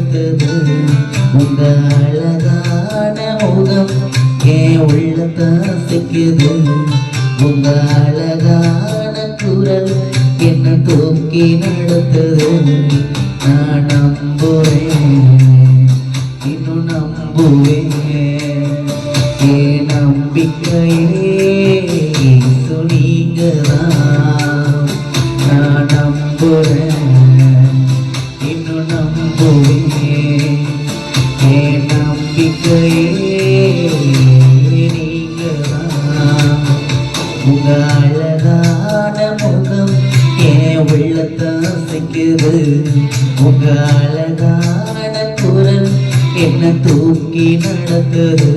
நடத்துது உங்க அழகான முகம் என் உள்ளத்தை அசைக்குது உங்க அழகான குரல் என்ன தூக்கி நடத்துது நான் நம்புவேன் இன்னும் நம்புவேன் என் நம்பிக்கையே நீங்கதான் நான் நம்புறேன் இன்னும் நம்புவேன் என் நம்பிக்கையே நீங்கதான் உங்க அழகான முகம் என் உள்ளத்தை அசைக்குது உங்க அழகான குரல் என்ன தூக்கி நடத்துது